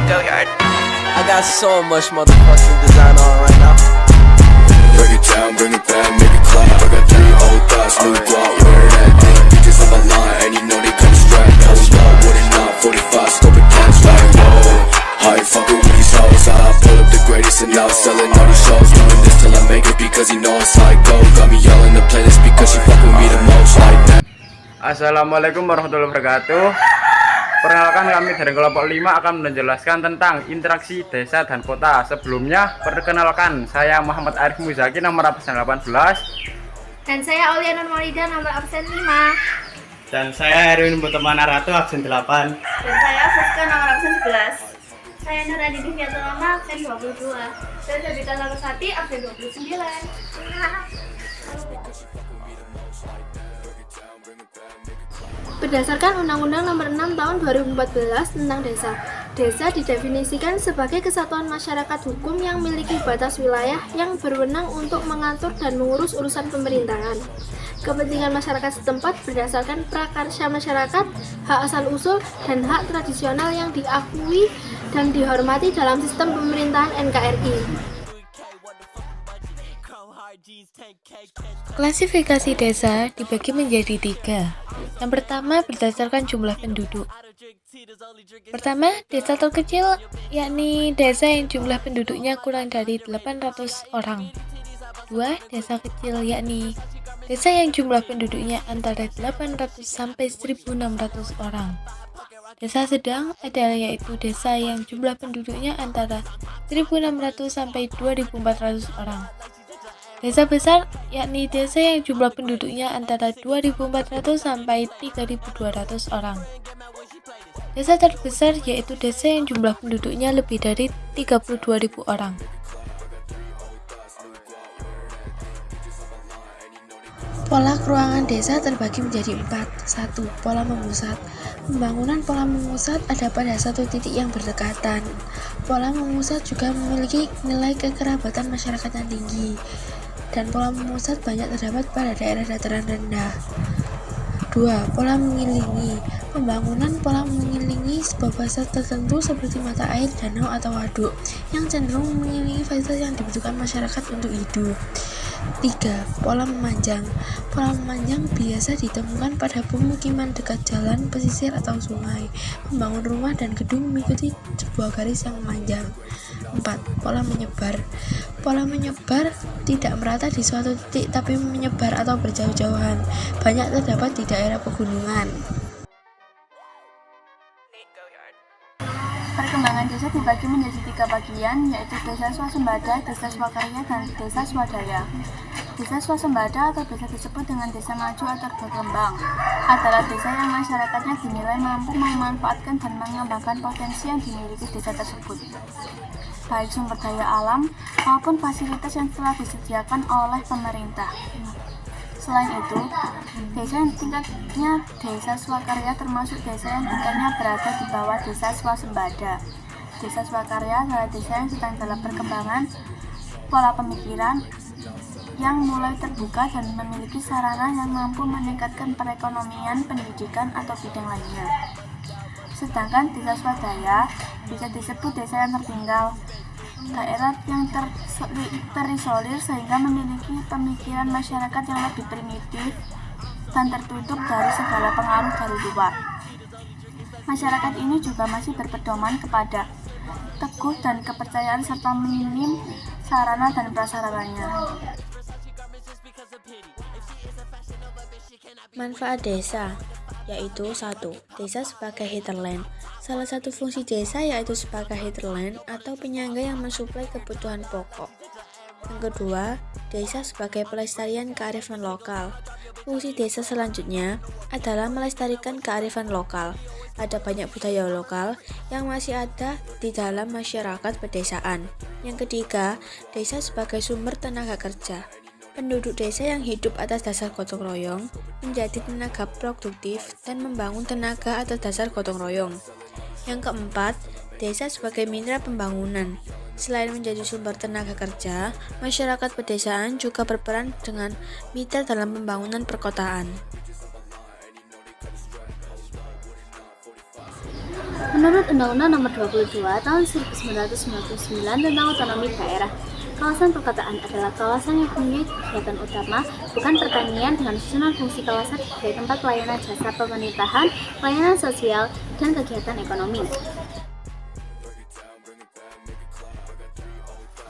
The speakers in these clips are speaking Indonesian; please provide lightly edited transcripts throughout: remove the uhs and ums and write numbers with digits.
I got so much motherfucking design on right now. Break it down, bring it back, make it clap. I got 3 old thoughts, new guap, wear that thing. Bitches on my line, and you know they come strapped. Hold up, what it not, 45, scope it cash like, whoa. I ain't fucking with these hoes, I pull up the greatest and now selling all these shows. Doing this till I make it because you know it's like gold. Got me yelling the playlist because she fucking me the most like that. Assalamualaikum warahmatullahi wabarakatuh. Perkenalkan, kami dari kelompok 5 akan menjelaskan tentang interaksi desa dan kota. Sebelumnya, perkenalkan, saya Muhammad Arif Muzaki nomor absen 18. Dan saya Aulia Nur Maulida nomor absen 5. Dan saya Erwin Butemana Ratu absen 8. Dan saya Fuska nomor absen 11. Saya Nur Aditi Fiatulama absen 22. Dan saya Bita Larasati absen 29. Berdasarkan Undang-Undang Nomor 6 Tahun 2014 tentang Desa, desa didefinisikan sebagai kesatuan masyarakat hukum yang memiliki batas wilayah yang berwenang untuk mengatur dan mengurus urusan pemerintahan, kepentingan masyarakat setempat berdasarkan prakarya masyarakat, hak asal-usul, dan hak tradisional yang diakui dan dihormati dalam sistem pemerintahan NKRI. Klasifikasi desa dibagi menjadi 3. Yang pertama berdasarkan jumlah penduduk. Pertama, desa terkecil yakni desa yang jumlah penduduknya kurang dari 800 orang. 2. Desa kecil yakni desa yang jumlah penduduknya antara 800 sampai 1.600 orang. Desa sedang adalah yaitu desa yang jumlah penduduknya antara 1.600 sampai 2.400 orang. Desa besar yakni desa yang jumlah penduduknya antara 2.400 sampai 3.200 orang. Desa terbesar yaitu desa yang jumlah penduduknya lebih dari 32.000 orang. Pola keruangan desa terbagi menjadi 4. 1. Pola memusat. Pembangunan pola memusat ada pada satu titik yang berdekatan. Pola memusat juga memiliki nilai kekerabatan masyarakat yang tinggi. Dan pola memusat banyak terdapat pada daerah dataran rendah. 2. Pola mengelilingi. Pembangunan pola mengelilingi sebuah fasilitas tertentu seperti mata air, danau, atau waduk yang cenderung mengelilingi fasilitas yang dibutuhkan masyarakat untuk hidup. 3. Pola memanjang. Pola memanjang biasa ditemukan pada pemukiman dekat jalan, pesisir, atau sungai. Membangun rumah dan gedung mengikuti sebuah garis yang memanjang. 4. Pola menyebar. Pola menyebar tidak merata di suatu titik tapi menyebar atau berjauh-jauhan. Banyak terdapat di daerah pegunungan. Perkembangan desa dibagi menjadi 3 bagian, yaitu desa swasembada, desa swakarya, dan desa swadaya. Desa swasembada atau desa disebut dengan desa maju atau berkembang adalah desa yang masyarakatnya dinilai mampu memanfaatkan dan mengembangkan potensi yang dimiliki desa tersebut, baik sumber daya alam maupun fasilitas yang telah disediakan oleh pemerintah. Selain itu, desa yang tingkatnya desa swakarya termasuk desa yang tingkatnya berada di bawah desa swasembada. Desa swakarya adalah desa yang sedang dalam perkembangan pola pemikiran yang mulai terbuka dan memiliki sarana yang mampu meningkatkan perekonomian, pendidikan, atau bidang lainnya. Sedangkan desa swadaya bisa disebut desa yang tertinggal, daerah yang terisolir sehingga memiliki pemikiran masyarakat yang lebih primitif dan tertutup dari segala pengaruh dari luar. Masyarakat ini juga masih berpedoman kepada teguh dan kepercayaan serta minim sarana dan prasarananya. Manfaat desa yaitu 1. Desa sebagai hinterland. Salah satu fungsi desa yaitu sebagai hinterland atau penyangga yang mensuplai kebutuhan pokok. Yang kedua, desa sebagai pelestarian kearifan lokal. Fungsi desa selanjutnya adalah melestarikan kearifan lokal. Ada banyak budaya lokal yang masih ada di dalam masyarakat pedesaan. Yang ketiga, desa sebagai sumber tenaga kerja. Penduduk desa yang hidup atas dasar gotong royong menjadi tenaga produktif dan membangun tenaga atas dasar gotong royong. Yang keempat, desa sebagai mitra pembangunan. Selain menjadi sumber tenaga kerja, masyarakat pedesaan juga berperan dengan mitra dalam pembangunan perkotaan. Menurut Undang-Undang Nomor 22 Tahun 1999 tentang Otonomi Daerah, kawasan perkotaan adalah kawasan yang mempunyai kegiatan utama, bukan pertanian, dengan susunan fungsi kawasan sebagai tempat pelayanan jasa pemerintahan, pelayanan sosial, dan kegiatan ekonomi.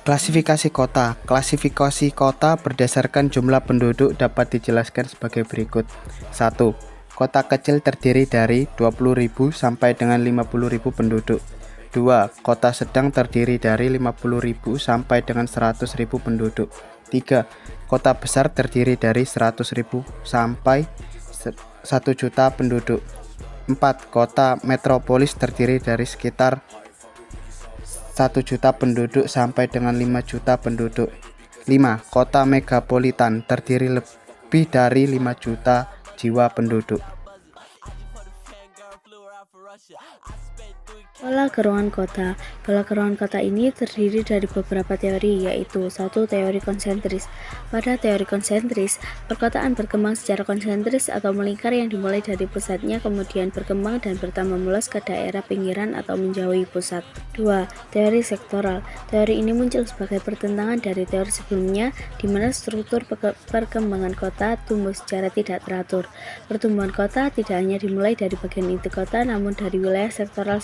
Klasifikasi kota. Klasifikasi kota berdasarkan jumlah penduduk dapat dijelaskan sebagai berikut. 1. Kota kecil terdiri dari 20.000 sampai dengan 50.000 penduduk. 2. Kota sedang terdiri dari 50.000 sampai dengan 100.000 penduduk. 3. Kota besar terdiri dari 100.000 sampai 1 juta penduduk. 4. Kota metropolis terdiri dari sekitar 1 juta penduduk sampai dengan 5 juta penduduk. 5. Kota megapolitan terdiri lebih dari 5 juta jiwa penduduk. Pola gerongan kota. Pola gerongan kota ini terdiri dari beberapa teori, yaitu 1. Teori konsentris. Pada teori konsentris, perkotaan berkembang secara konsentris atau melingkar yang dimulai dari pusatnya kemudian berkembang dan bertambah meluas ke daerah pinggiran atau menjauhi pusat. 2. Teori sektoral. Teori ini muncul sebagai pertentangan dari teori sebelumnya, di mana struktur perkembangan kota tumbuh secara tidak teratur. Pertumbuhan kota tidak hanya dimulai dari bagian inti kota, namun dari wilayah sektoral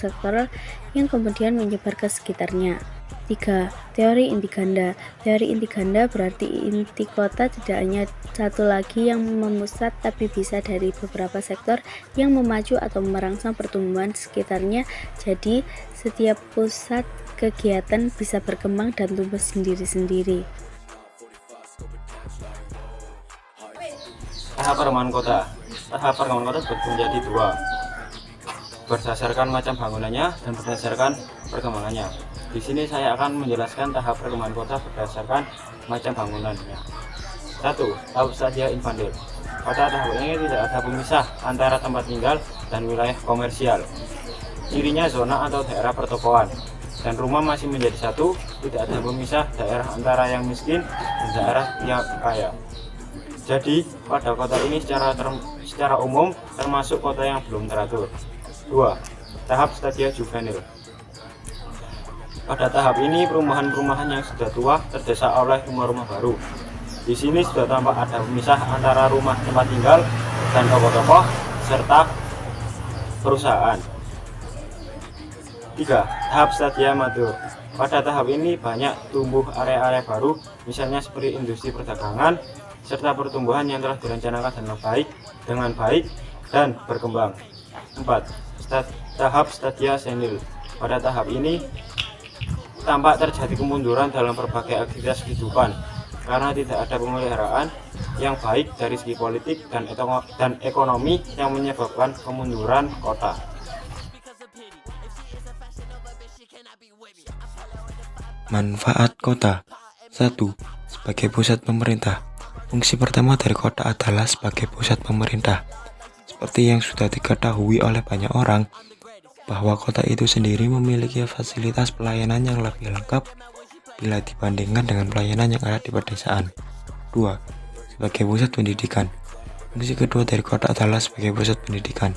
yang kemudian menyebar ke sekitarnya. 3. Teori inti ganda. Teori inti ganda berarti inti kota tidak hanya satu lagi yang memusat, tapi bisa dari beberapa sektor yang memacu atau merangsang pertumbuhan sekitarnya. Jadi, setiap pusat kegiatan bisa berkembang dan tumbuh sendiri-sendiri. Tahap perkembangan kota. Tahap perkembangan kota terbagi menjadi 2. Berdasarkan macam bangunannya dan berdasarkan perkembangannya. Di sini saya akan menjelaskan tahap perkembangan kota berdasarkan macam bangunannya. 1. Tahap stadia infantile. Pada tahap ini tidak ada pemisah antara tempat tinggal dan wilayah komersial. Cirinya zona atau daerah pertokoan, dan rumah masih menjadi satu. Tidak ada pemisah daerah antara yang miskin dan daerah yang kaya. Jadi pada kota ini secara umum termasuk kota yang belum teratur. 2. Tahap stadia juvenil. Pada tahap ini perumahan-perumahan yang sudah tua terdesak oleh rumah-rumah baru. Di sini sudah tampak ada pemisah antara rumah tempat tinggal dan toko-toko serta perusahaan. 3. Tahap stadia matur. Pada tahap ini banyak tumbuh area-area baru, misalnya seperti industri perdagangan serta pertumbuhan yang telah direncanakan dengan baik dan berkembang. 4. Tahap stadia senil. Pada tahap ini tampak terjadi kemunduran dalam berbagai aktivitas kehidupan karena tidak ada pemeliharaan yang baik dari segi politik dan ekonomi yang menyebabkan kemunduran kota. Manfaat kota. 1. Sebagai pusat pemerintah. Fungsi pertama dari kota adalah sebagai pusat pemerintah. Seperti yang sudah diketahui oleh banyak orang, bahwa kota itu sendiri memiliki fasilitas pelayanan yang lebih lengkap bila dibandingkan dengan pelayanan yang ada di pedesaan. 2. Sebagai pusat pendidikan. Fungsi kedua dari kota adalah sebagai pusat pendidikan.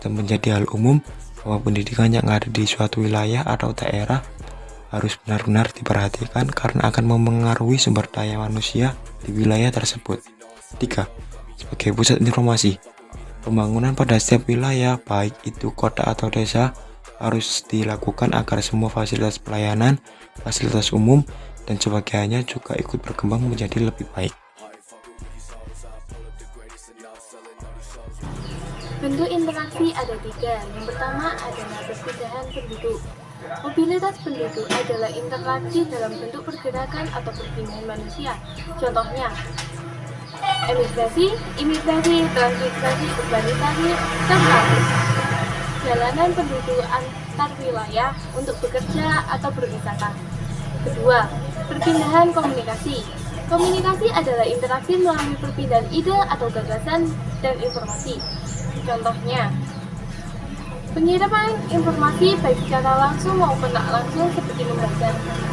Dan menjadi hal umum bahwa pendidikan yang ada di suatu wilayah atau daerah harus benar-benar diperhatikan karena akan memengaruhi sumber daya manusia di wilayah tersebut. 3. Sebagai pusat informasi. Pembangunan pada setiap wilayah, baik itu kota atau desa, harus dilakukan agar semua fasilitas pelayanan, fasilitas umum, dan sebagainya juga ikut berkembang menjadi lebih baik. Bentuk interaksi ada 3. Yang pertama adalah perpindahan penduduk. Mobilitas penduduk adalah interaksi dalam bentuk pergerakan atau perpindahan manusia. Contohnya, emigrasi, imigrasi, transmigrasi, urbanisasi, serta jalanan penduduk antar wilayah untuk bekerja atau berwisata. Kedua, perpindahan komunikasi. Komunikasi adalah interaksi melalui perpindahan ide atau gagasan dan informasi. Contohnya, pengiriman informasi baik secara langsung maupun tak langsung seperti membaca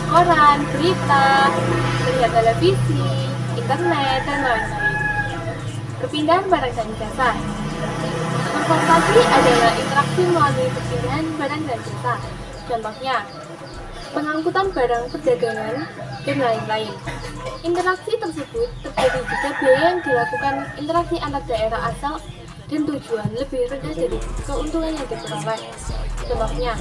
koran, berita, melihat televisi, internet, dan lain-lain. Perpindahan barang dan jasa. Transportasi adalah interaksi melalui perpindahan barang dan jasa. Contohnya, pengangkutan barang perdagangan, dan lain-lain. Interaksi tersebut terjadi jika biaya yang dilakukan interaksi antar daerah asal dan tujuan lebih rendah dari keuntungan yang diperoleh. Contohnya,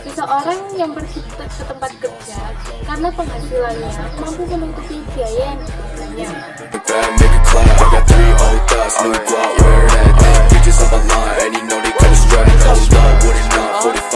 seseorang yang pergi ke tempat kerja karena penghasilannya mampu menutupi biaya yang dikeluarkannya.